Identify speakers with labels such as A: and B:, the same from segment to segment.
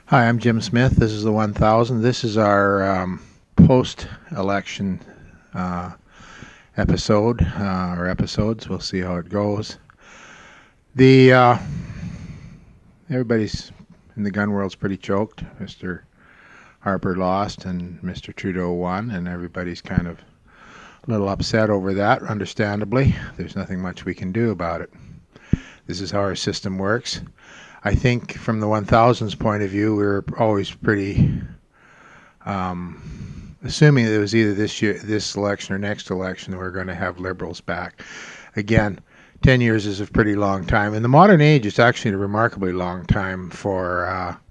A: Hi, I'm Jim Smith. This is the 1000. This is our post-election uh, episode or episodes. We'll see how it goes. The Everybody's in the gun world's pretty choked. Mr. Harper lost and Mr. Trudeau won, and everybody's kind of a little upset over that, understandably. There's nothing much we can do about it. This is how our system works. I think from the 1000's point of view, we were always pretty assuming that it was either this election or next election, we're going to have Liberals back. Again, 10 years is a pretty long time. In the modern age, it's actually a remarkably long time for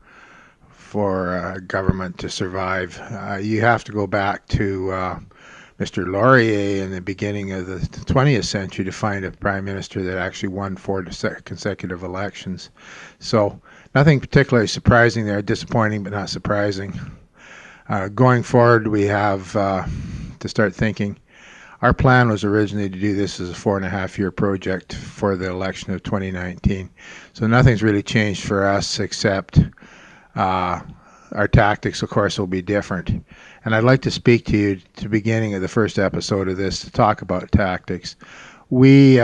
A: government to survive. You have to go back to Mr. Laurier in the beginning of the 20th century to find a prime minister that actually won 4 consecutive elections. So nothing particularly surprising there, disappointing but not surprising. Going forward, we have to start thinking. Our plan was originally to do this as a 4.5-year project for the election of 2019. So nothing's really changed for us except our tactics, of course, will be different. And I'd like to speak to you to the beginning of the first episode of this to talk about tactics. We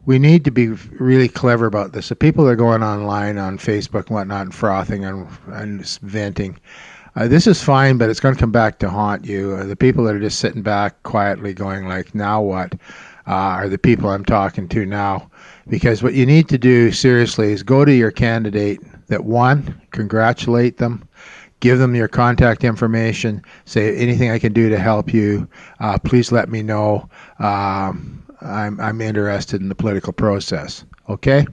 A: need to be really clever about this. The people that are going online on Facebook and whatnot and frothing and venting, this is fine, but it's going to come back to haunt you. The people that are just sitting back quietly going like, now what, are the people I'm talking to now. Because what you need to do seriously is go to your candidate that won, congratulate them, give them your contact information, say anything I can do to help you, please let me know. I'm interested in the political process. Okay?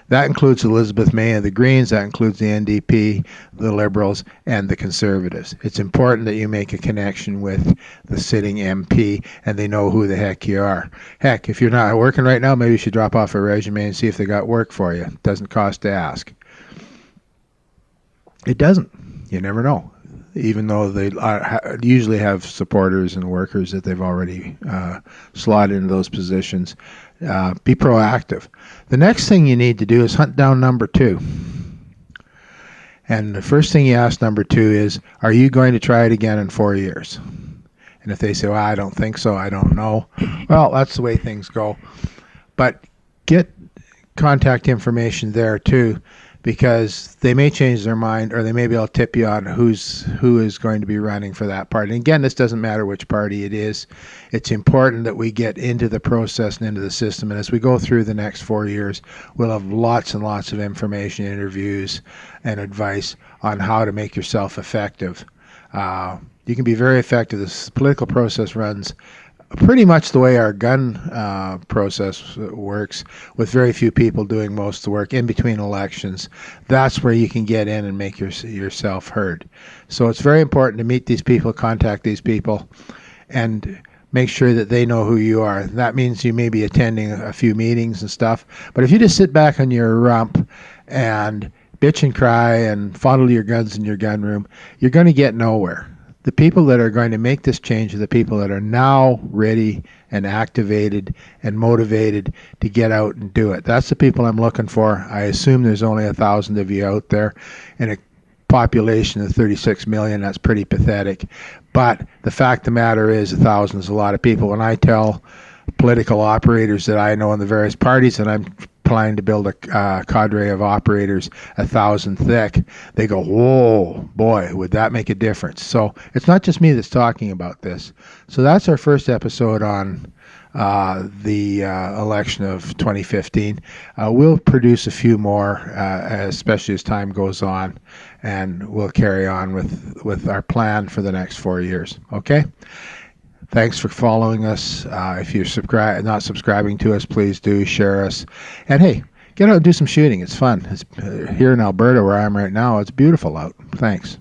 A: That includes Elizabeth May and the Greens, that includes the NDP, the Liberals, and the Conservatives. It's important that you make a connection with the sitting MP and they know who the heck you are. Heck, if you're not working right now, maybe you should drop off a resume and see if they got work for you. It doesn't cost to ask. It doesn't. You never know. Even though they usually have supporters and workers that they've already slotted into those positions. Be proactive. The next thing you need to do is hunt down number 2. And the first thing you ask number 2 is, are you going to try it again in 4 years? And if they say, well, I don't think so, I don't know. Well, that's the way things go. But get contact information there too, because they may change their mind or they may be able to tip you on who is going to be running for that party. And again, this doesn't matter which party it is. It's important that we get into the process and into the system. And as we go through the next 4 years, we'll have lots and lots of information, interviews, and advice on how to make yourself effective. You can be very effective. This political process runs pretty much the way our gun process works, with very few people doing most of the work in between elections. That's where you can get in and make yourself heard. So it's very important to meet these people, contact these people, and make sure that they know who you are. That means you may be attending a few meetings and stuff, but if you just sit back on your rump and bitch and cry and fondle your guns in your gun room, you're going to get nowhere. The people that are going to make this change are the people that are now ready and activated and motivated to get out and do it. That's the people I'm looking for. I assume there's only 1,000 of you out there in a population of 36 million. That's pretty pathetic. But the fact of the matter is 1,000 is a lot of people. When I tell political operators that I know in the various parties that I'm planning to build a cadre of operators 1,000 thick, they go, whoa, boy, would that make a difference. So it's not just me that's talking about this. So that's our first episode on the election of 2015. We'll produce a few more, especially as time goes on, and we'll carry on with our plan for the next 4 years. Okay? Thanks for following us. If you're not subscribing to us, please do share us. And hey, get out and do some shooting. It's fun. It's here in Alberta, where I am right now. It's beautiful out. Thanks.